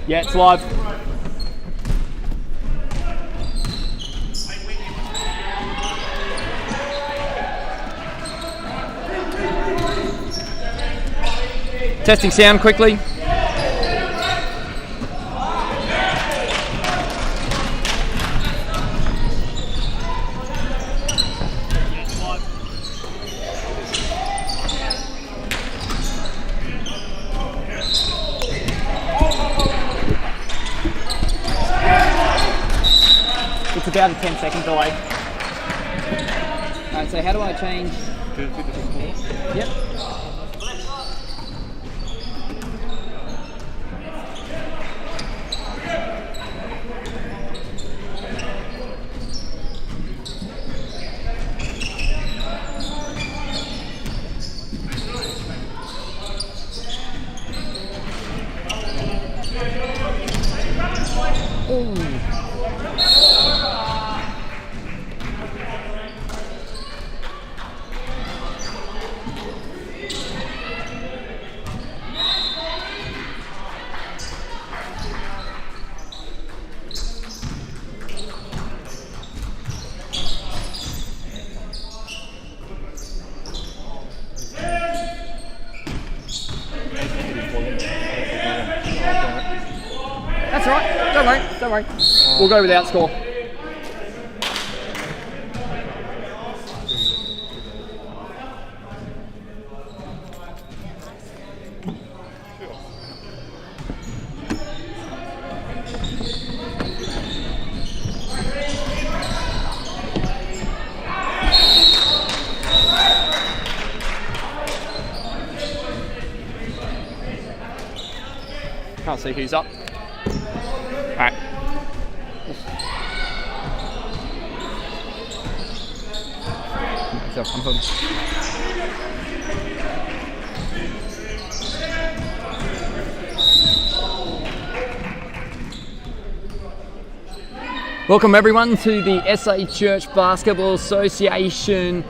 Yeah, it's live. Testing sound quickly. It's about a 10-second delay. Alright, so how do I change? Yep. That's all right. Don't worry. We'll go without score. Can't see who's up. Alright. Welcome everyone to the SA Church Basketball Association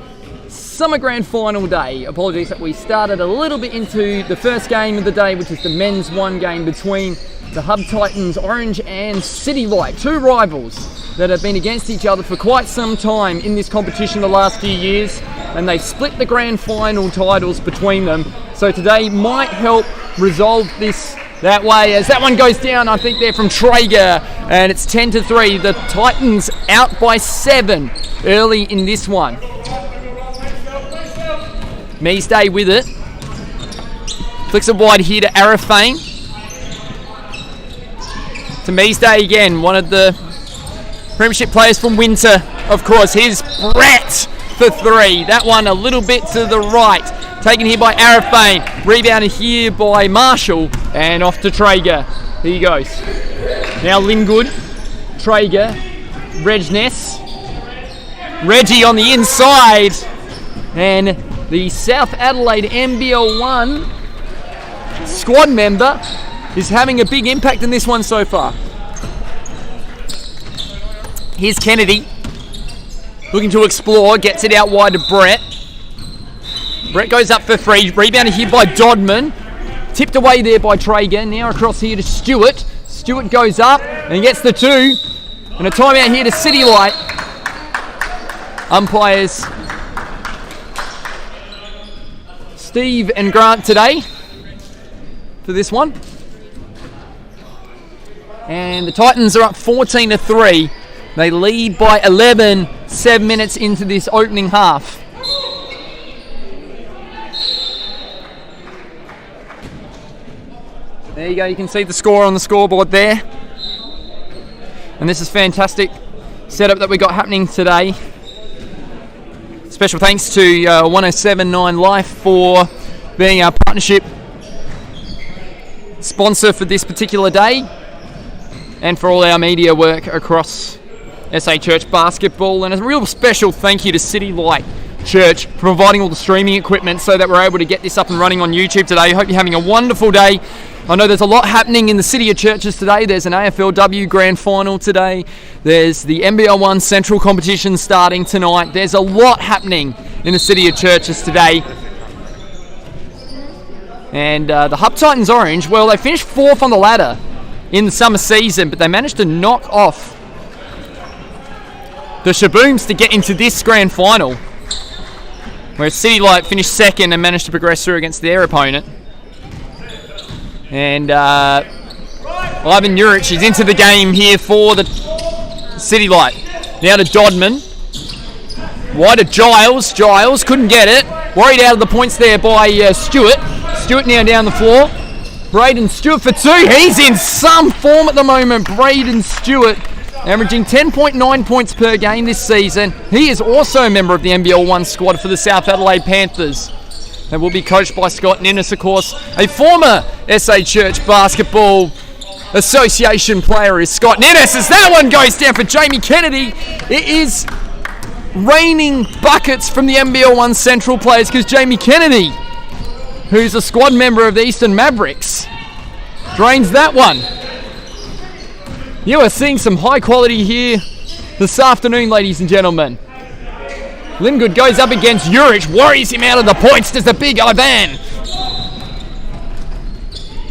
Summer Grand Final day. Apologies that we started a little bit into the first game of the day, which is the men's one game between the Hub Titans Orange and CityLight, two rivals that have been against each other for quite some time in this competition the last few years, and they've split the grand final titles between them. So today might help resolve this that way, as that one goes down. I think they're from Traeger, and it's 10-3. The Titans out by 7 early in this one. Meesday with it. Flicks it wide here to Arafane. To Meesday again, one of the premiership players from Winter, of course. Here's Brett for 3. That one a little bit to the right. Taken here by Arafane. Rebounded here by Marshall. And off to Traeger. Here he goes. Now Lingood. Traeger. Regness. Reggie on the inside. And the South Adelaide NBL1 squad member is having a big impact in this one so far. Here's Kennedy. Looking to explore. Gets it out wide to Brett. Brett goes up for 3. Rebounded here by Dodman. Tipped away there by Traeger. Now across here to Stewart. Stewart goes up and gets the 2. And a timeout here to CityLight. Umpires Steve and Grant today for this one. And the Titans are up 14-3. They lead by 11, 7 minutes into this opening half. There you go, you can see the score on the scoreboard there. And this is fantastic setup that we got happening today. Special thanks to 1079 Life for being our partnership sponsor for this particular day, and for all our media work across SA Church Basketball. And a real special thank you to CityLight Church for providing all the streaming equipment so that we're able to get this up and running on YouTube today. I hope you're having a wonderful day. I know there's a lot happening in the City of Churches today. There's an AFLW Grand Final today. There's the NBL1 Central competition starting tonight. There's a lot happening in the City of Churches today. And the Hub Titans Orange, well, they finished 4th on the ladder in the summer season, but they managed to knock off the Shabooms to get into this grand final, where CityLight finished second and managed to progress through against their opponent. And Ivan Juric is into the game here for the CityLight. Now to Dodman. Wide to Giles. Giles couldn't get it. Worried out of the points there by Stewart. Stewart now down the floor. Braden Stewart for two. He's in some form at the moment. Braden Stewart averaging 10.9 points per game this season. He is also a member of the NBL 1 squad for the South Adelaide Panthers. They will be coached by Scott Ninnis, of course. A former SA Church Basketball Association player is Scott Ninnis, as that one goes down for Jamie Kennedy. It is raining buckets from the NBL 1 Central players because Jamie Kennedy, who's a squad member of the Eastern Mavericks, drains that one. You are seeing some high quality here this afternoon, ladies and gentlemen. Lingood goes up against Juric, worries him out of the points, does the big Ivan.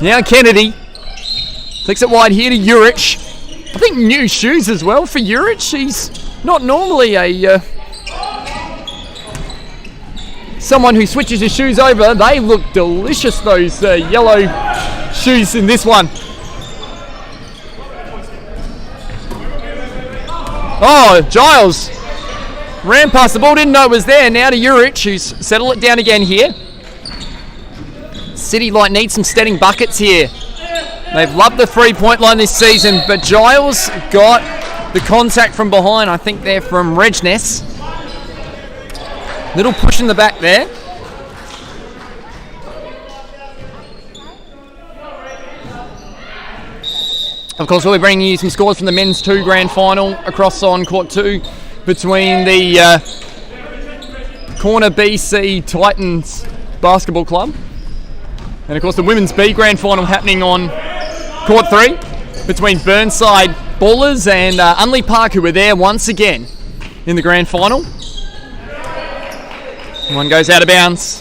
Now Kennedy takes it wide here to Juric. I think new shoes as well for Juric. He's not normally a someone who switches his shoes over. They look delicious, those yellow shoes in this one. Oh, Giles ran past the ball, didn't know it was there. Now to Juric, who's settled it down again here. CityLight needs some steadying buckets here. They've loved the three-point line this season, but Giles got the contact from behind. I think they're from Regness. Little push in the back there. Of course, we'll be bringing you some scores from the men's 2 grand final across on court 2 between the Corner BC Titans Basketball Club. And of course, the women's B grand final happening on court 3 between Burnside Ballers and Unley Park, who were there once again in the grand final. One goes out of bounds.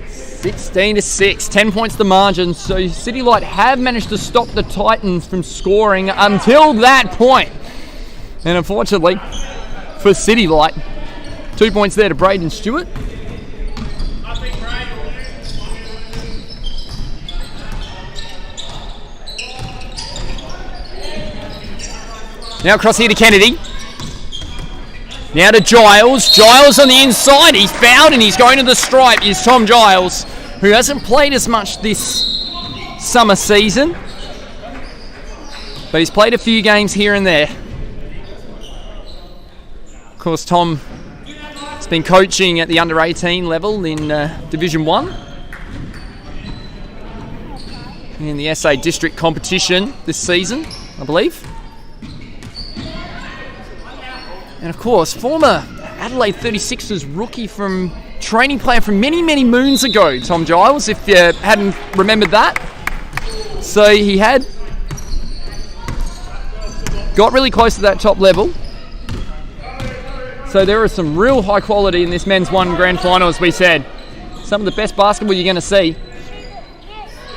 (16-6), 10 points the margin. So CityLight have managed to stop the Titans from scoring until that point. And unfortunately for CityLight, 2 points there to Braden Stewart. Now across here to Kennedy. Now to Giles. Giles on the inside. He's fouled and he's going to the stripe. Is Tom Giles, who hasn't played as much this summer season, but he's played a few games here and there. Of course, Tom has been coaching at the under-18 level in Division 1 in the SA District competition this season, I believe. And of course, former Adelaide 36ers rookie from training player from many, many moons ago, Tom Giles, if you hadn't remembered that. So he had got really close to that top level. So there is some real high quality in this men's 1 grand final, as we said. Some of the best basketball you're going to see.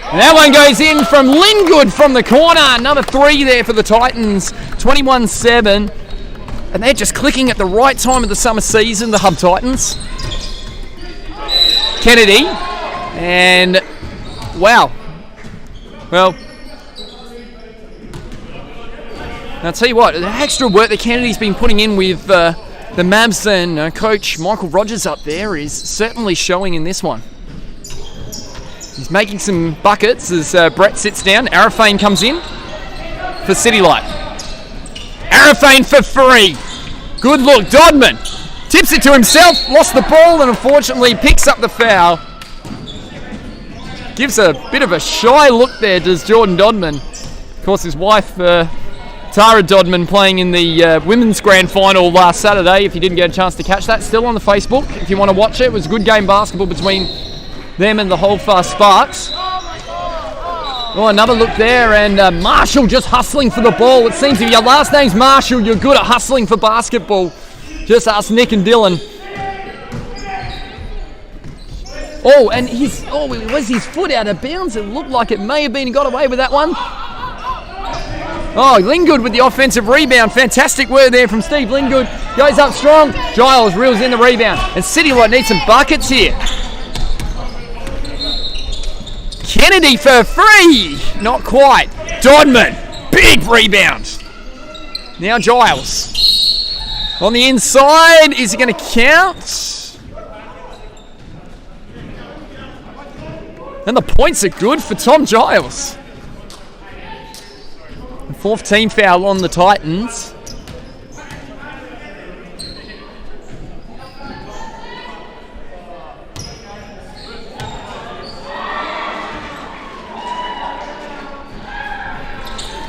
And that one goes in from Lingood from the corner. Another 3 there for the Titans, 21-7. And they're just clicking at the right time of the summer season, the Hub Titans. Kennedy. And, wow. Well, I'll tell you what, the extra work that Kennedy's been putting in with the Mavs and Coach Michael Rogers up there is certainly showing in this one. He's making some buckets as Brett sits down. Arafane comes in for CityLight. Arafane for 3. Good look. Dodman tips it to himself, lost the ball, and unfortunately picks up the foul. Gives a bit of a shy look there, does Jordan Dodman. Of course, his wife, Tara Dodman, playing in the women's grand final last Saturday. If you didn't get a chance to catch that, still on the Facebook if you want to watch it. It was a good game basketball between them and the Holdfast Sparks. Oh, another look there, and Marshall just hustling for the ball. It seems if your last name's Marshall, you're good at hustling for basketball. Just ask Nick and Dylan. Oh, and was his foot out of bounds? It looked like it may have been. He got away with that one. Oh, Linggood with the offensive rebound. Fantastic work there from Steve Linggood. Goes up strong. Giles reels in the rebound. And CityLight needs some buckets here. Kennedy for free. Not quite. Dodman. Big rebound. Now Giles. On the inside. Is he going to count? And the points are good for Tom Giles. Fourth team foul on the Titans.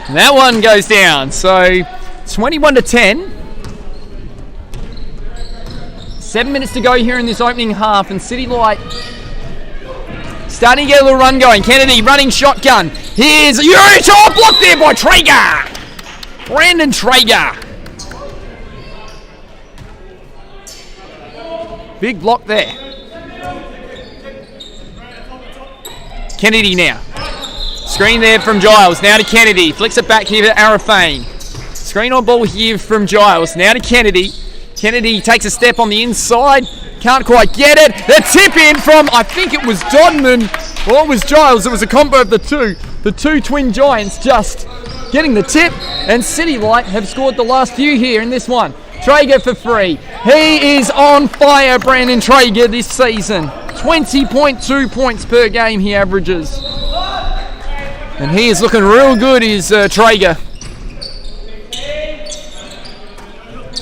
And that one goes down. So 21-10. 7 minutes to go here in this opening half, and CityLight starting to get a little run going. Kennedy running shotgun. Here's Urich. Oh, blocked there by Traeger. Brandon Traeger. Big block there. Kennedy now. Screen there from Giles. Now to Kennedy. Flicks it back here to Arafane. Screen on ball here from Giles. Now to Kennedy. Kennedy takes a step on the inside. Can't quite get it. The tip in from, I think it was Dodman, or it was Giles. It was a combo of the two. The two twin giants just getting the tip. And CityLight have scored the last few here in this one. Traeger for free. He is on fire, Brandon Traeger, this season. 20.2 points per game he averages. And he is looking real good, is Traeger.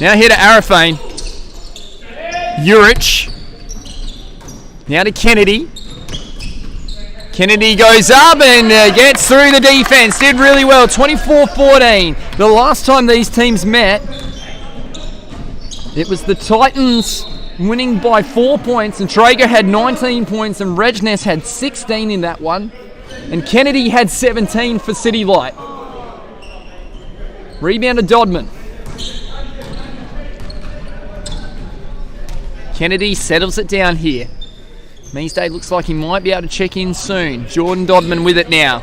Now here to Arafane. Urich. Now to Kennedy. Kennedy goes up and gets through the defense. Did really well. 24-14. The last time these teams met, it was the Titans winning by 4 points, and Traeger had 19 points and Regnes had 16 in that one. And Kennedy had 17 for CityLight. Rebound to Dodman. Kennedy settles it down here. Meansday looks like he might be able to check in soon. Jordan Dodman with it now.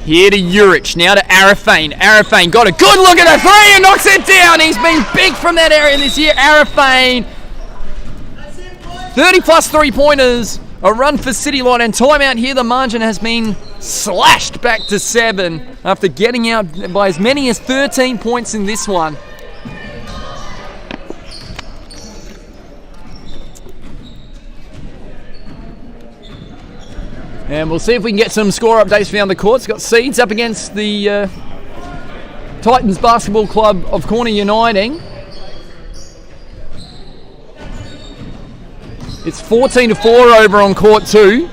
Here to Urich. Now to Arafane. Arafane got a good look at the three and knocks it down. He's been big from that area this year. Arafane. 30 plus three-pointers. A run for CityLight, and timeout here. The margin has been slashed back to 7 after getting out by as many as 13 points in this one. And we'll see if we can get some score updates around the courts. Got Seeds up against the Titans Basketball Club of Corner Uniting. It's 14-4 over on court 2.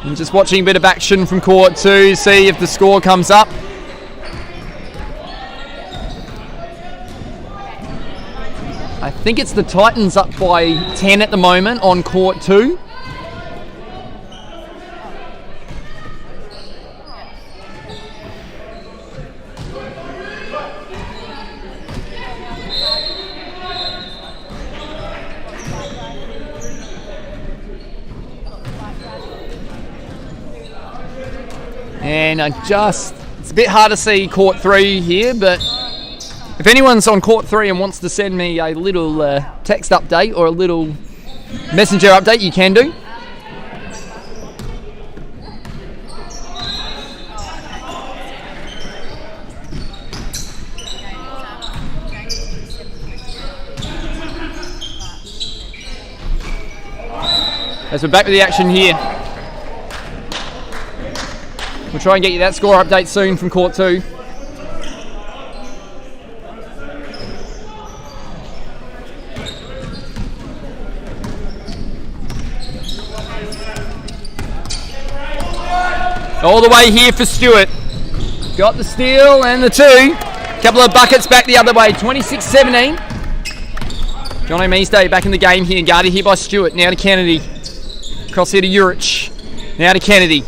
I'm just watching a bit of action from court 2, see if the score comes up. I think it's the Titans up by 10 at the moment on court 2. And it's a bit hard to see court 3 here, but if anyone's on court 3 and wants to send me a little text update or a little messenger update, you can do. As we're back with the action here. We'll try and get you that score update soon from court 2. All the way here for Stewart. Got the steal and the 2. Couple of buckets back the other way. 26-17. John O'Measday back in the game here. Guarded here by Stewart. Now to Kennedy. Cross here to Urich. Now to Kennedy.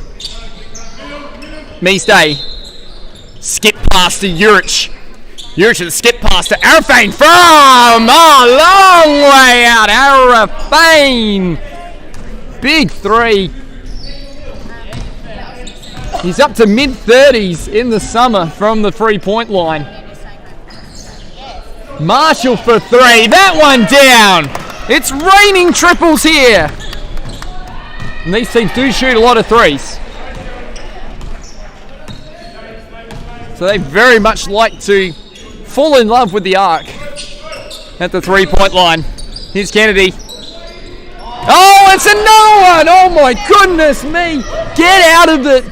Measday. Skip past to Urich. Juric to the skip pass to Arafane from long way out. Arafane. Big three. He's up to mid-30s in the summer from the three-point line. Marshall for three. That one down. It's raining triples here. And these teams do shoot a lot of threes. So they very much like to fall in love with the arc at the three-point line. Here's Kennedy. Oh, it's another one! Oh my goodness me! Get out of it!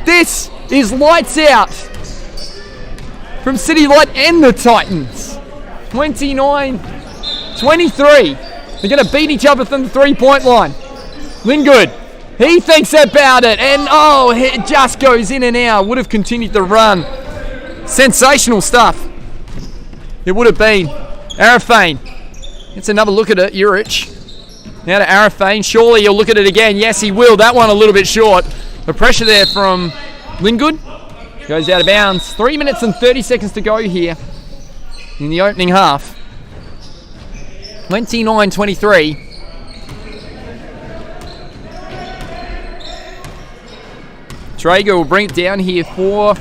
This is lights out from CityLight and the Titans. 29-23. They're going to beat each other from the three-point line. Linggood, he thinks about it, and oh, it just goes in and out. Would have continued to run. Sensational stuff. It would have been. Arafane. It's another look at it. Juric. Now to Arafane. Surely he'll look at it again. Yes, he will. That one a little bit short. The pressure there from Linggood goes out of bounds. 3 minutes and 30 seconds to go here in the opening half. 29-23. Traeger will bring it down here for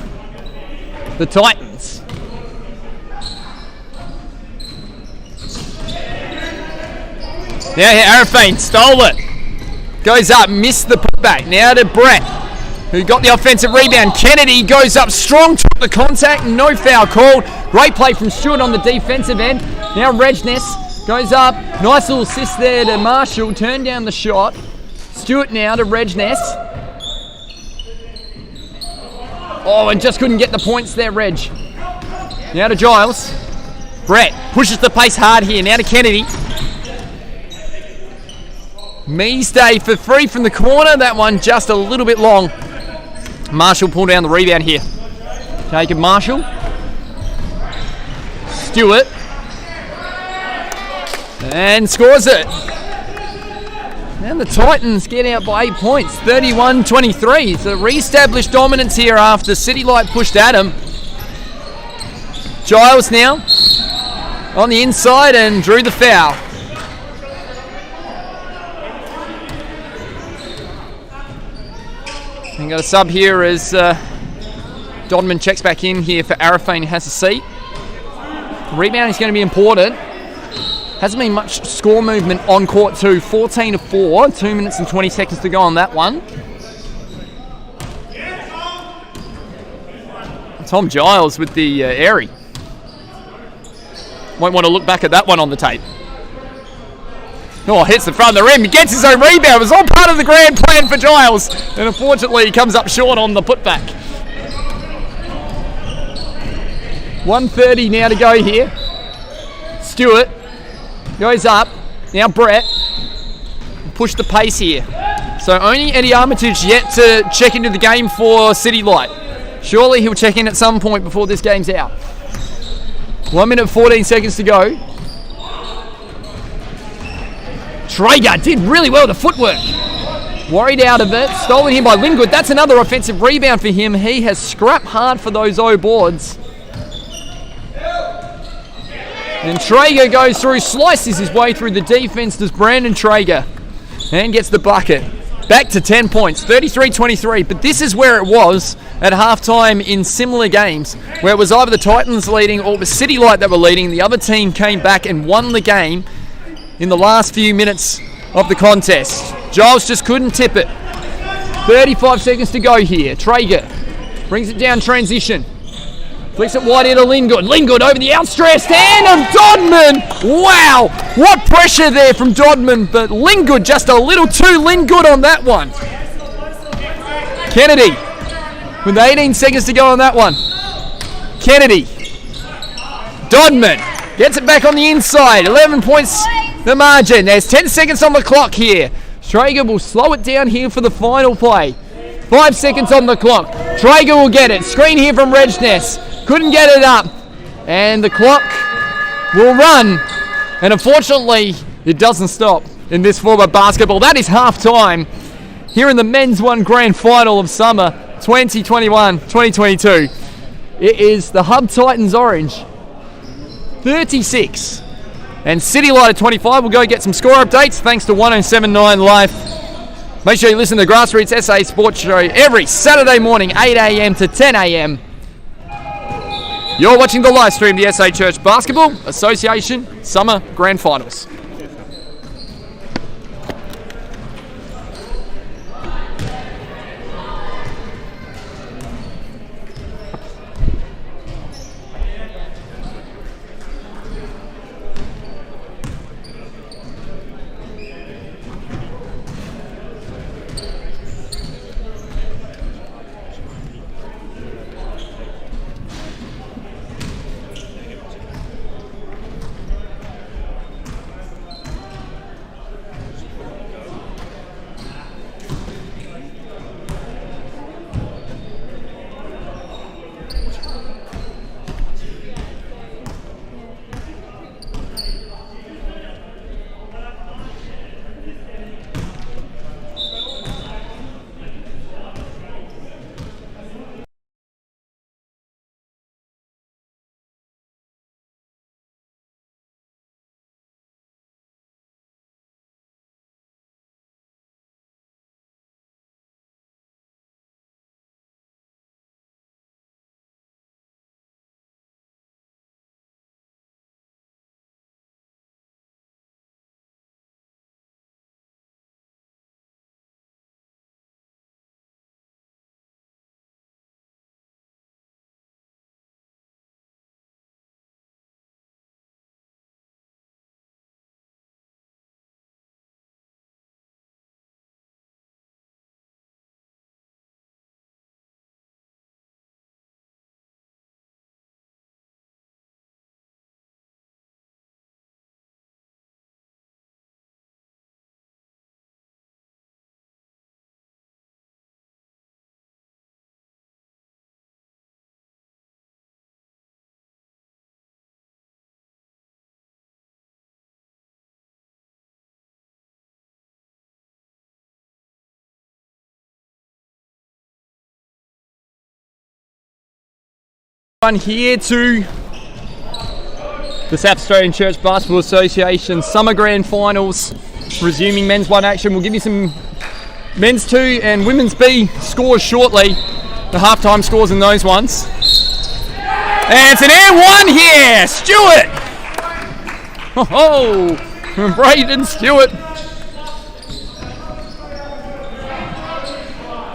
the Titans. Now here, Arafane stole it. Goes up, missed the putback. Now to Brett, who got the offensive rebound. Kennedy goes up strong, took the contact, no foul called. Great play from Stewart on the defensive end. Now Regnes goes up, nice little assist there to Marshall, turned down the shot. Stewart now to Regnes. Oh, and just couldn't get the points there, Reg. Now to Giles. Brett pushes the pace hard here. Now to Kennedy. Meesday for three from the corner. That one just a little bit long. Marshall pulled down the rebound here. Jacob Marshall. Stewart. And scores it. And the Titans get out by 8 points, 31-23. So re-established dominance here after CityLight pushed at him. Giles now on the inside and drew the foul. And got a sub here as Dodman checks back in here for Arafane, has a seat. Rebound is going to be important. Hasn't been much score movement on court too. 14-4, 2 minutes and 20 seconds to go on that one. Tom Giles with the airy. Won't want to look back at that one on the tape. Oh, hits the front of the rim. He gets his own rebound. It was all part of the grand plan for Giles. And unfortunately, he comes up short on the putback. 1:30 now to go here. Stewart goes up. Now Brett. Push the pace here. So only Eddie Armitage yet to check into the game for CityLight. Surely he'll check in at some point before this game's out. 1 minute 14 seconds to go. Traeger did really well with the footwork. Worried out of it. Stolen here by Linggood. That's another offensive rebound for him. He has scrapped hard for those O boards. And Traeger goes through, slices his way through the defense, does Brandon Traeger, and gets the bucket. Back to 10 points, 33-23, but this is where it was at halftime in similar games, where it was either the Titans leading or it was CityLight that were leading. The other team came back and won the game in the last few minutes of the contest. Giles just couldn't tip it. 35 seconds to go here. Traeger brings it down transition. Flicks it wide into Linggood. Linggood over the outstretched hand of Dodman. Wow, what pressure there from Dodman, but Linggood just a little too Linggood on that one. Kennedy with 18 seconds to go on that one. Kennedy. Dodman gets it back on the inside. 11 points the margin. There's 10 seconds on the clock here. Traeger will slow it down here for the final play. 5 seconds on the clock. Traeger will get it. Screen here from Regnes. Couldn't get it up. And the clock will run. And unfortunately, it doesn't stop in this form of basketball. That is half time here in the Men's 1 Grand Final of Summer 2021-2022. It is the Hub Titans Orange, 36. And CityLight at 25. We'll go get some score updates thanks to 107.9 Life. Make sure you listen to the Grassroots SA Sports Show every Saturday morning, 8 a.m. to 10 a.m. You're watching the live stream of the SA Church Basketball Association Summer Grand Finals. Here to the South Australian Church Basketball Association Summer Grand Finals, resuming men's 1 action. We'll give you some men's 2 and women's B scores shortly, the halftime scores in those ones. And it's an air 1 here, Stewart! Oh, Braden Stewart.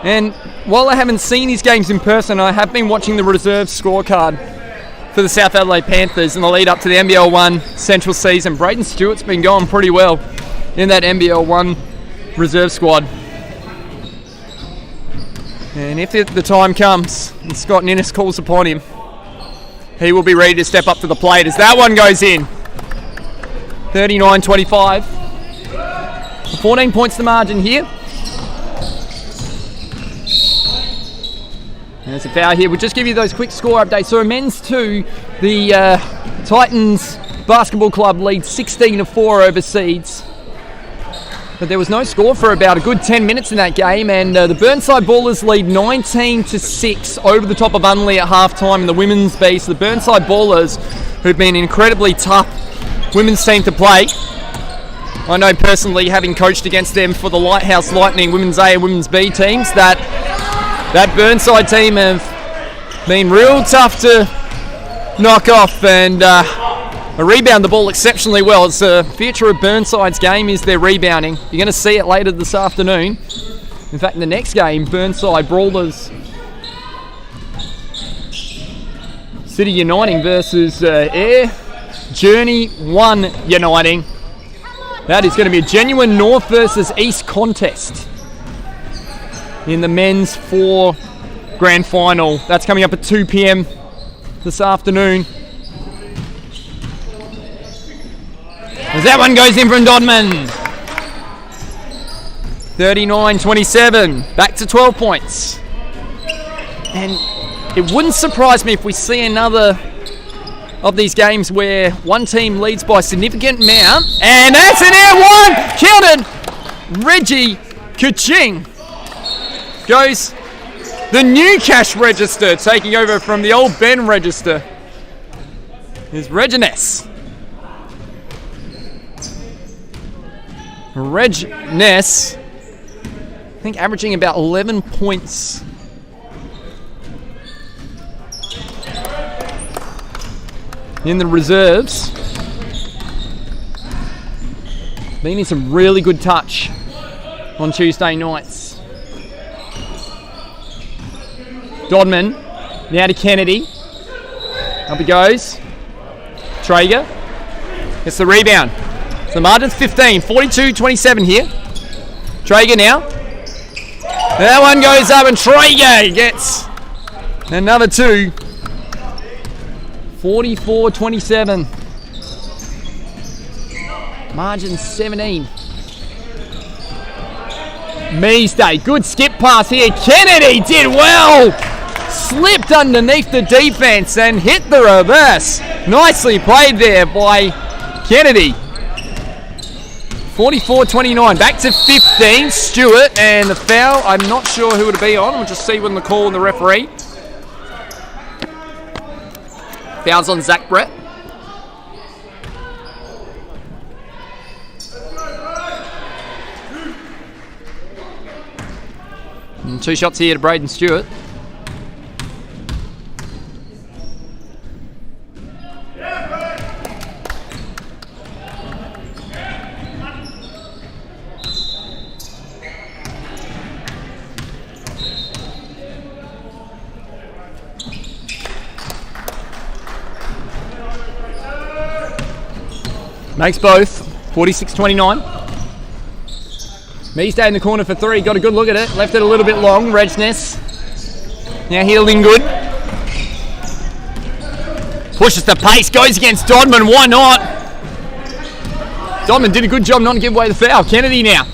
And while I haven't seen his games in person, I have been watching the reserve scorecard for the South Adelaide Panthers in the lead up to the NBL 1 Central season. Braden Stewart's been going pretty well in that NBL 1 reserve squad. And if the time comes and Scott Ninnis calls upon him, he will be ready to step up to the plate as that one goes in. 39-25. 14 points the margin here. And there's a foul here. We'll just give you those quick score updates. So in men's 2, the Titans Basketball Club leads 16-4 over Seeds. But there was no score for about a good 10 minutes in that game, and the Burnside Ballers lead 19-6 over the top of Unley at halftime in the women's B. So the Burnside Ballers, who've been an incredibly tough women's team to play. I know personally, having coached against them for the Lighthouse Lightning women's A and women's B teams, that Burnside team have been real tough to knock off and rebound the ball exceptionally well. It's a feature of Burnside's game is their rebounding. You're going to see it later this afternoon. In fact, in the next game, Burnside Brawlers City Uniting versus Air Journey 1 Uniting. That is going to be a genuine North versus East contest in the men's 4 grand final. That's coming up at 2 p.m. this afternoon. As that one goes in from Dodman. 39-27, back to 12 points. And it wouldn't surprise me if we see another of these games where one team leads by a significant amount. And that's an air 1! Counted! Reggie Kuching goes The new cash register taking over from the old Ben register is Reginess. Reginess, I think averaging about 11 points. In the reserves. Been some really good touch on Tuesday nights. Dodman, now to Kennedy. Up he goes. Traeger gets the rebound. So the margin's 15, 42-27 here. Traeger now. That one goes up and Traeger gets another two. 44-27. Margin 17. Meesday, good skip pass here. Kennedy did well. Slipped underneath the defense and hit the reverse. Nicely played there by Kennedy. 44-29. Back to 15. Stewart, and the foul, I'm not sure who it'll be on. We'll just see when the call and the referee. Foul's on Zach Brett. And 2 shots here to Braden Stewart. Makes both. 46-29. Meesday in the corner for 3. Got a good look at it. Left it a little bit long. Regness. Now healing good. Pushes the pace. Goes against Dodman. Why not? Dodman did a good job not to give away the foul. Kennedy now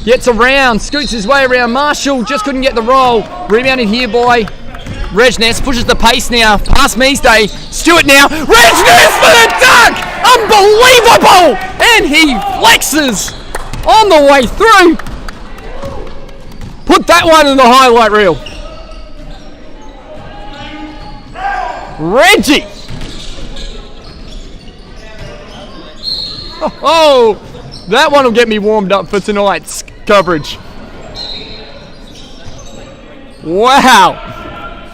gets around. Scoots his way around. Marshall just couldn't get the roll. Rebounded here by Regness. Pushes the pace now. Past Meesday. Stewart now. Regness for the dunk! Unbelievable! And he flexes on the way through. Put that one in the highlight reel. Reggie. Oh, that one will get me warmed up for tonight's coverage. Wow.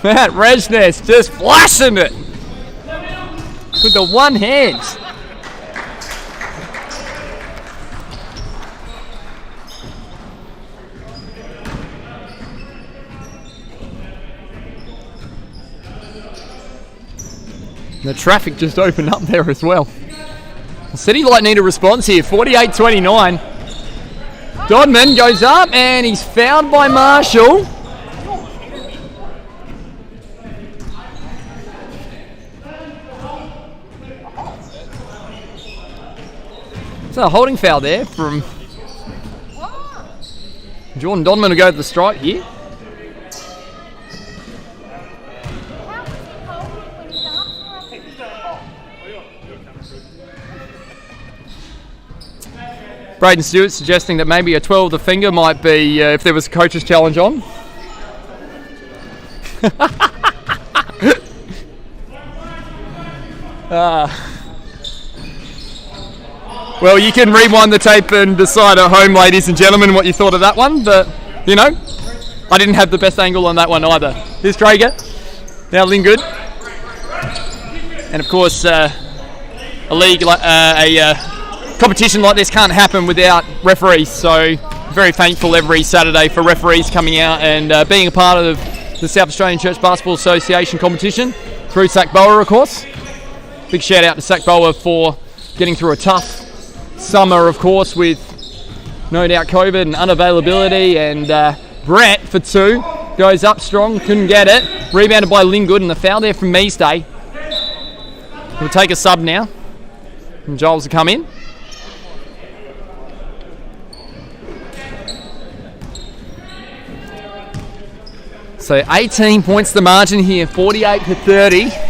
That Regness just flashing it with the one hand. The traffic just opened up there as well. CityLight need a response here. 48-29. Dodman goes up and he's fouled by Marshall. So a holding foul there from Jordan Dodman to go to the strike here. Braden Stewart suggesting that maybe a 12 of the finger might be if there was a coach's challenge on. Well, you can rewind the tape and decide at home, ladies and gentlemen, what you thought of that one. But, you know, I didn't have the best angle on that one either. Here's Traeger. Now Linggood. And, of course, a competition like this can't happen without referees. So, very thankful every Saturday for referees coming out and being a part of the South Australian Church Basketball Association competition through Sack Boa, of course. Big shout out to Sack Boa for getting through a tough summer, of course, with no doubt COVID and unavailability. And Brett for 2 goes up strong, couldn't get it. Rebounded by Linggood, and the foul there from Meesday. We'll take a sub now. And Giles will come in. So 18 points the margin here, 48-30.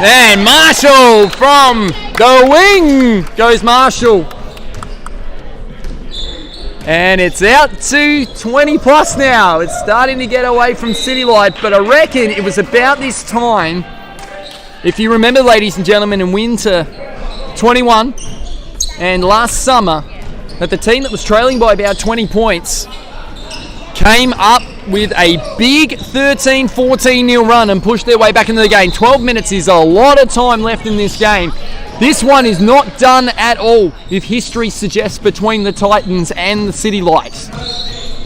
And Marshall from The wing goes Marshall. And it's out to 20 plus now. It's starting to get away from CityLight, but I reckon it was about this time, if you remember, ladies and gentlemen, in winter 21 and last summer, that the team that was trailing by about 20 points came up with a big 13-14-0 run and pushed their way back into the game. 12 minutes is a lot of time left in this game. This one is not done at all, if history suggests, between the Titans and the CityLight.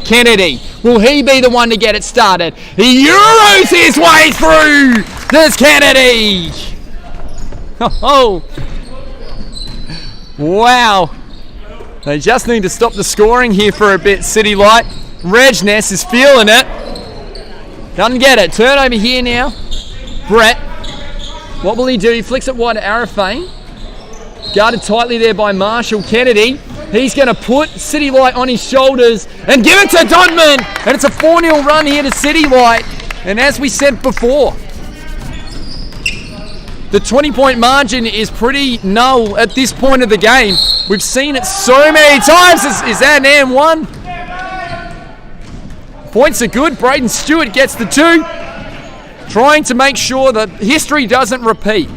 Kennedy, will he be the one to get it started? He Euros his way through! There's Kennedy! Oh, wow. They just need to stop the scoring here for a bit, CityLight. Regness is feeling it. Doesn't get it. Turn over here now. Brett. What will he do? He flicks it wide to Arafane. Guarded tightly there by Marshall. Kennedy. He's going to put CityLight on his shoulders and give it to Dodman. And it's a 4-0 run here to CityLight. And as we said before, the 20-point margin is pretty null at this point of the game. We've seen it so many times. Is that an M1? Points are good. Braden Stewart gets the 2. Trying to make sure that history doesn't repeat.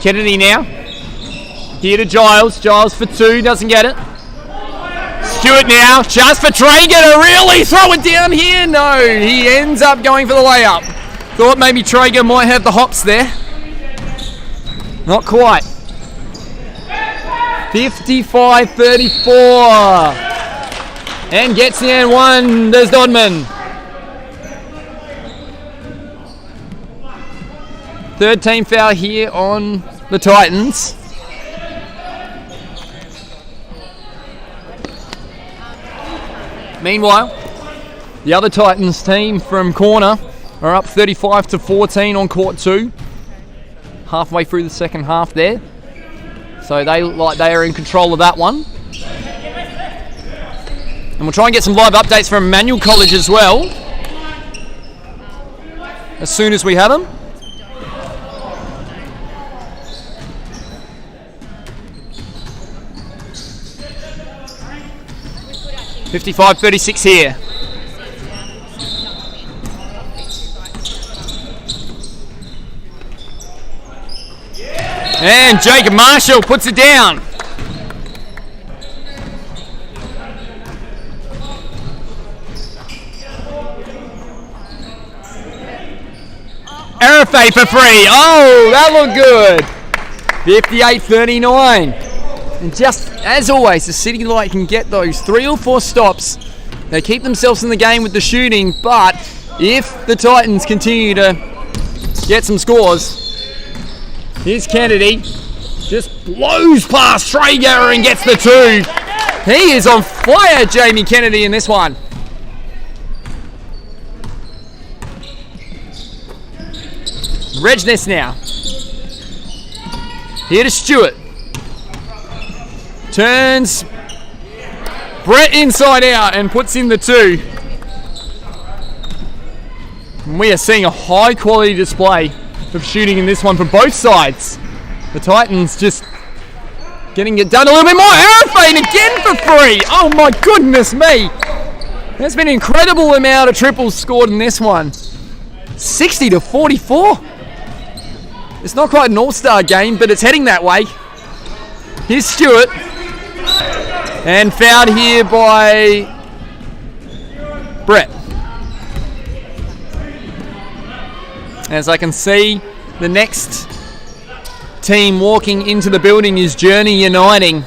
Kennedy now. Here to Giles. Giles for 2. Doesn't get it. Stewart now. Chance for Traeger to really throw it down here. No. He ends up going for the layup. Thought maybe Traeger might have the hops there. Not quite. 55-34. And gets the and 1. There's Dodman. Third team foul here on the Titans. Meanwhile, the other Titans team from corner are up 35-14 on court 2. Halfway through the second half there. So they look like they are in control of that one. And we'll try and get some live updates from Emmanuel College as well, as soon as we have them. $55-36 here. And Jacob Marshall puts it down. Arafat for 3. Oh, that looked good. 58-39. And just as always, the CityLight can get those 3 or 4 stops. They keep themselves in the game with the shooting, but if the Titans continue to get some scores, here's Kennedy. Just blows past Traeger and gets the 2. He is on fire, Jamie Kennedy, in this one. Regness now. Here to Stewart. Turns Brett inside out and puts in the 2. And we are seeing a high quality display of shooting in this one from both sides. The Titans just getting it done a little bit more. Arafat again for 3. Oh my goodness me. There's been an incredible amount of triples scored in this one. 60-44. It's not quite an all-star game, but it's heading that way. Here's Stewart. And fouled here by Brett. As I can see, the next team walking into the building is Journey Uniting.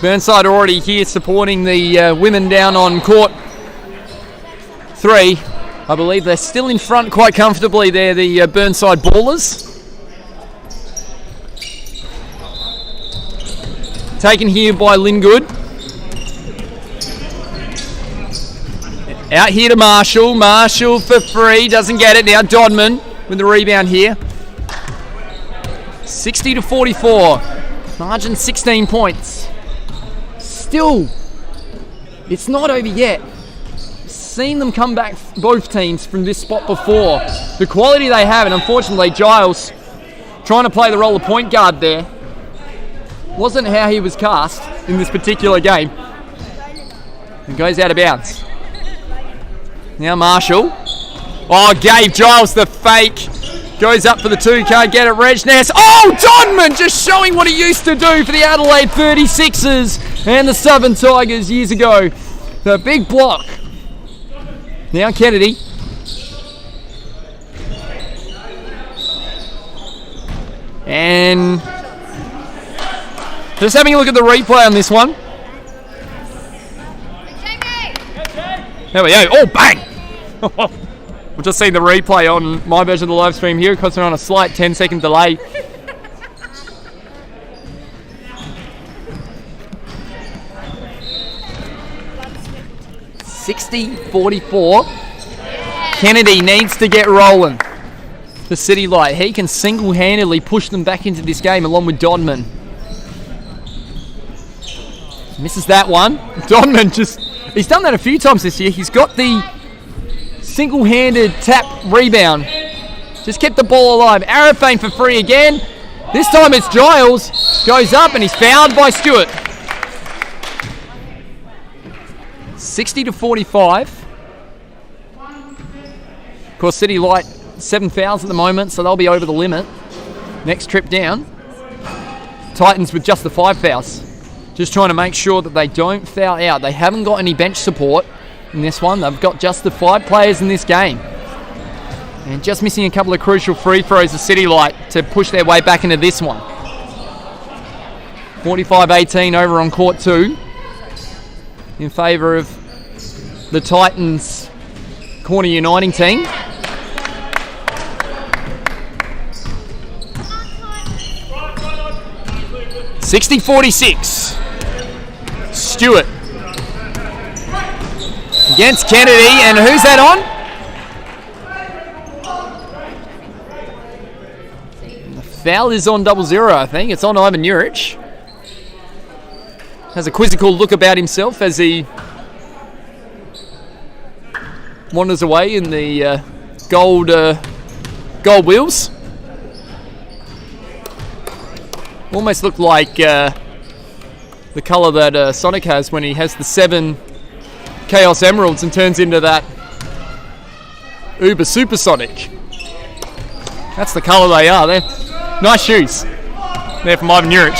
Burnside already here supporting the women down on court 3. I believe they're still in front quite comfortably there, the Burnside Ballers. Taken here by Lingood. Out here to Marshall. Marshall for free. Doesn't get it. Now Dodman with the rebound here. 60-44. Margin 16 points. Still, it's not over yet. Seen them come back, both teams, from this spot before. The quality they have, and unfortunately Giles trying to play the role of point guard there. Wasn't how he was cast in this particular game. And goes out of bounds. Now Marshall. Oh, gave Giles the fake. Goes up for the two, can't get it. Regness. Oh, Donman just showing what he used to do for the Adelaide 36ers and the Southern Tigers years ago. The big block. Now Kennedy. And just having a look at the replay on this one. There we go. Oh, bang! We've just seen the replay on my version of the live stream here because we're on a slight 10-second delay. $60-44. Kennedy needs to get rolling. The CityLight. He can single-handedly push them back into this game along with Dodman. Misses that one. Dodman he's done that a few times this year. He's got the single-handed tap rebound. Just kept the ball alive. Arafane for free again. This time it's Giles. Goes up and he's fouled by Stewart. 60-45. Of course, CityLight 7 fouls at the moment, so they'll be over the limit. Next trip down. Titans with just the 5 fouls. Just trying to make sure that they don't foul out. They haven't got any bench support in this one. They've got just the 5 players in this game. And just missing a couple of crucial free throws, the CityLight, to push their way back into this one. 45-18 over on court 2. In favour of the Titans corner uniting team. $60-46. Stewart against Kennedy, and who's that on? The foul is on 00, I think. It's on Ivan Juric. Has a quizzical look about himself as he wanders away in the gold wheels. Almost looked like the colour that Sonic has when he has the 7 Chaos Emeralds and turns into that Uber Supersonic. That's the colour they are. They're nice shoes. They're from Ivan Juric.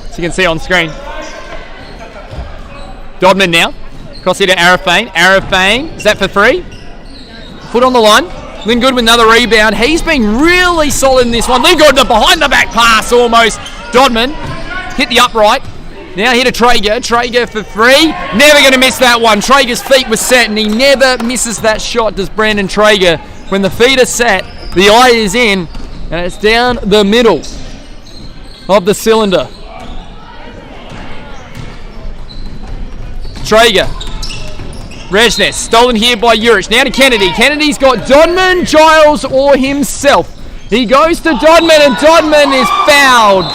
So you can see on screen. Dodman now. Cross here to Arafane. Arafane, is that for 3? Foot on the line. Lingood with another rebound. He's been really solid in this one. Lingood, the behind the back pass almost. Dodman hit the upright. Now here to Traeger. Traeger for 3. Never going to miss that one. Traeger's feet were set and he never misses that shot, does Brandon Traeger. When the feet are set, the eye is in and it's down the middle of the cylinder. Traeger. Rezness, stolen here by Juric. Now to Kennedy. Kennedy's got Dodman, Giles, or himself. He goes to Dodman, and Dodman is fouled.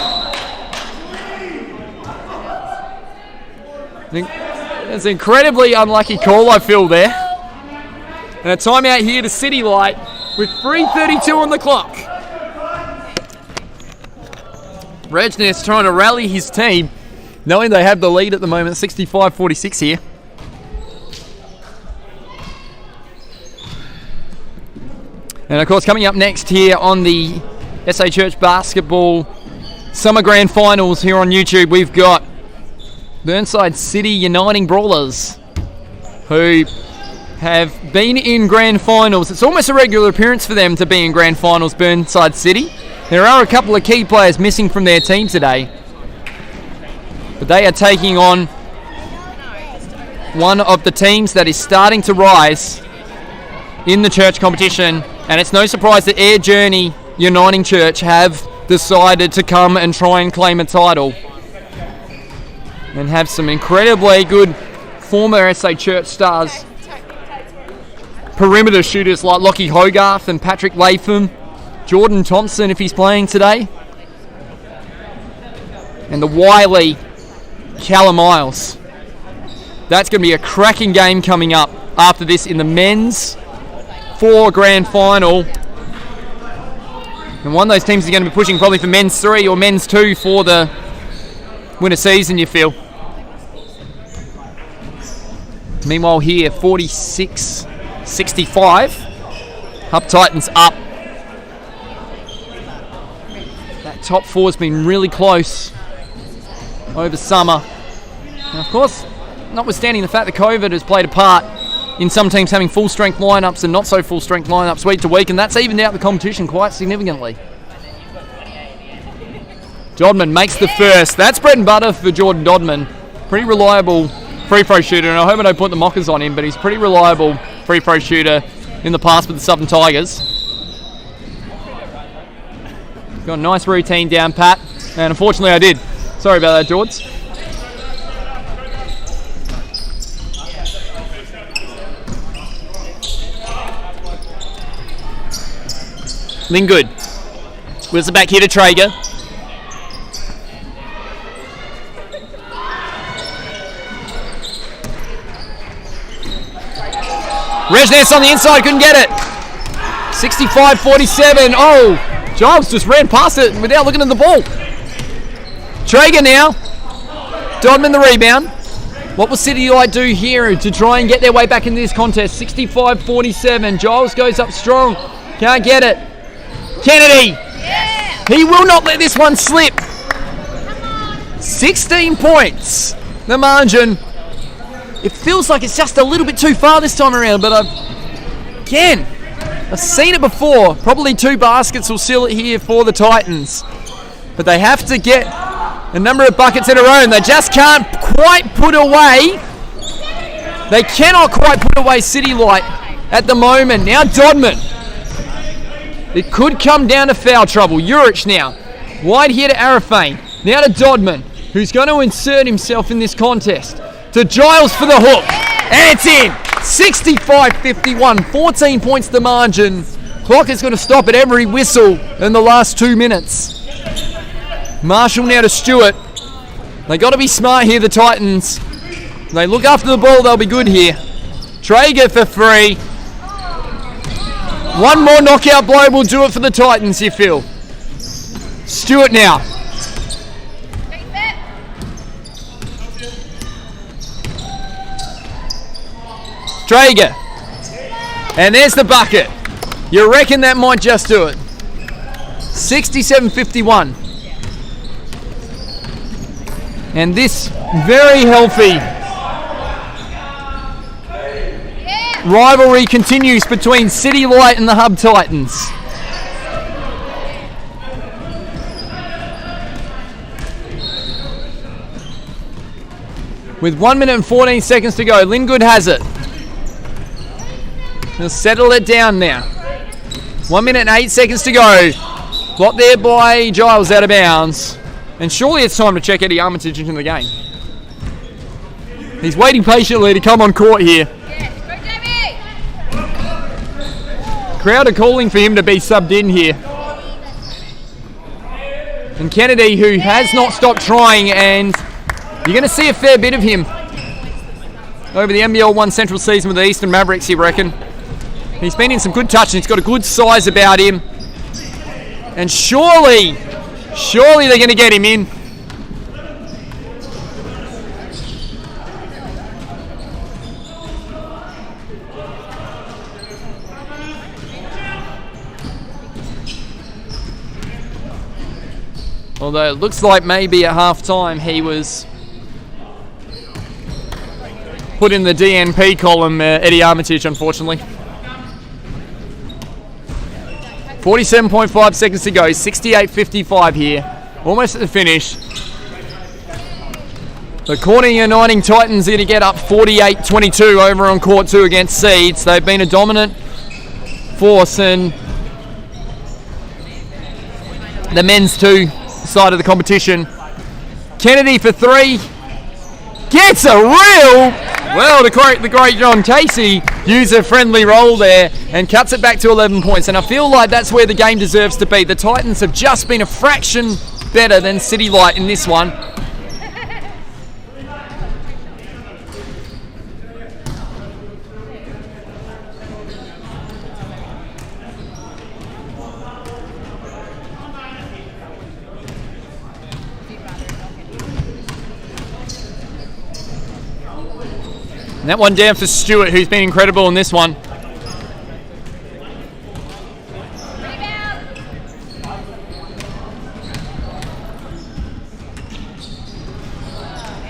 It's an incredibly unlucky call, I feel, there. And a timeout here to CityLight with 3:32 on the clock. Rezness trying to rally his team, knowing they have the lead at the moment, 65-46 here. And of course, coming up next here on the SA Church Basketball Summer Grand Finals here on YouTube, we've got Burnside City Uniting Brawlers, who have been in Grand Finals. It's almost a regular appearance for them to be in Grand Finals, Burnside City. There are a couple of key players missing from their team today, but they are taking on one of the teams that is starting to rise in the church competition. And it's no surprise that Air Journey Uniting Church have decided to come and try and claim a title and have some incredibly good former SA Church stars, perimeter shooters like Lockie Hogarth and Patrick Latham, Jordan Thompson if he's playing today, and the wily Callum Miles. That's going to be a cracking game coming up after this in the men's 4 grand final. And one of those teams is going to be pushing probably for men's 3 or men's 2 for the winter season, you feel. Meanwhile here, 46-65. Hub Titans up. That top 4's been really close over summer. Now, of course, notwithstanding the fact that COVID has played a part in some teams having full strength lineups and not so full strength lineups week to week, and that's evened out the competition quite significantly. Dodman makes the first. That's bread and butter for Jordan Dodman. Pretty reliable free throw shooter, and I hope I don't put the mockers on him, but he's pretty reliable free throw shooter in the past with the Southern Tigers. Got a nice routine down pat, and unfortunately I did. Sorry about that, George. Linggood wheels it back here to Traeger. Resness on the inside, couldn't get it. 65-47. Oh, Giles just ran past it without looking at the ball. Traeger now. Dodman the rebound. What will CityLight do here to try and get their way back into this contest? 65-47. Giles goes up strong. Can't get it. Kennedy. Yeah. He will not let this one slip. 16 points. The margin. It feels like it's just a little bit too far this time around, but I've seen it before. Probably 2 baskets will seal it here for the Titans. But they have to get a number of buckets in a row, and they just can't quite put away. They cannot quite put away CityLight at the moment. Now Dodman. It could come down to foul trouble. Urich now. Wide here to Arafane. Now to Dodman, who's going to insert himself in this contest. To Giles for the hook. And it's in. 65-51. 14 points the margin. Clock is going to stop at every whistle in the last 2 minutes. Marshall now to Stewart. They got to be smart here, the Titans. They look after the ball, they'll be good here. Traeger for 3. One more knockout blow will do it for the Titans, you feel. Stewart now. Traeger. And there's the bucket. You reckon that might just do it. 67-51. And this very healthy rivalry continues between CityLight and the Hub Titans. With 1 minute and 14 seconds to go, Linggood has it. He'll settle it down now. 1 minute and 8 seconds to go. Blocked there by Giles out of bounds. And surely it's time to check Eddie Armitage into the game. He's waiting patiently to come on court here. Crowd are calling for him to be subbed in here. And Kennedy, who has not stopped trying, and you're going to see a fair bit of him over the NBL 1 Central season with the Eastern Mavericks, you reckon. He's been in some good touch and he's got a good size about him. And surely they're going to get him in. Although it looks like maybe at half-time he was put in the DNP column, Eddie Armitage, unfortunately. 47.5 seconds to go, 68-55 here. Almost at the finish. The Corner Uniting Titans are to get up 48-22 over on Court 2 against Seeds. They've been a dominant force, and the men's 2 side of the competition. Kennedy for 3. Gets a reel! Well, the great John Casey used a friendly roll there and cuts it back to 11 points. And I feel like that's where the game deserves to be. The Titans have just been a fraction better than CityLight in this one. And that one down for Stewart, who's been incredible in this one.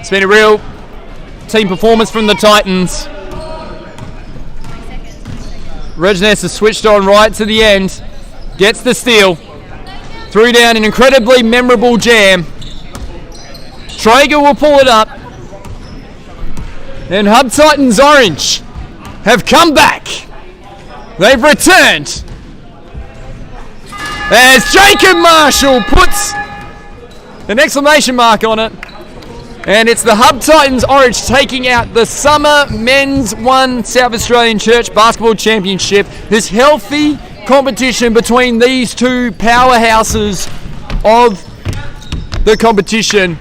It's been a real team performance from the Titans. Regness has switched on right to the end. Gets the steal. Threw down an incredibly memorable jam. Traeger will pull it up. And Hub Titans Orange have come back. They've returned. As Jacob Marshall puts an exclamation mark on it. And it's the Hub Titans Orange taking out the Summer Men's 1 South Australian Church Basketball Championship. This healthy competition between these 2 powerhouses of the competition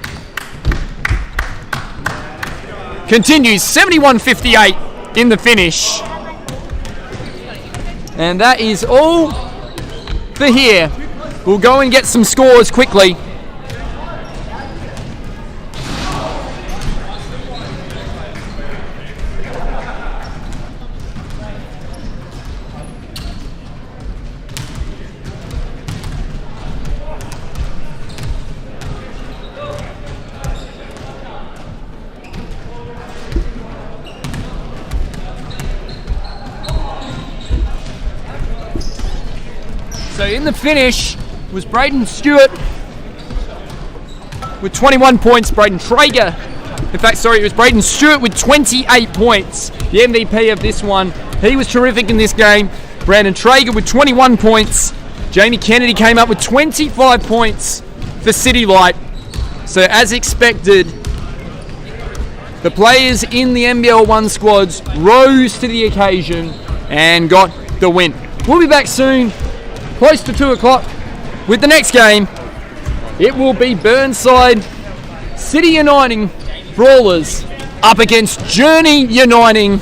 continues 71-58 in the finish. And that is all for here. We'll go and get some scores quickly. So in the finish was Braden Stewart with 21 points. Braden Traeger, it was Braden Stewart with 28 points. The MVP of this one. He was terrific in this game. Brandon Traeger with 21 points. Jamie Kennedy came up with 25 points for CityLight. So as expected, the players in the NBL 1 squads rose to the occasion and got the win. We'll be back soon, close to 2 o'clock, with the next game. It will be Burnside City Uniting Brawlers up against Journey Uniting.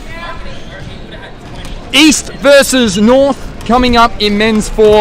East versus North coming up in men's 4.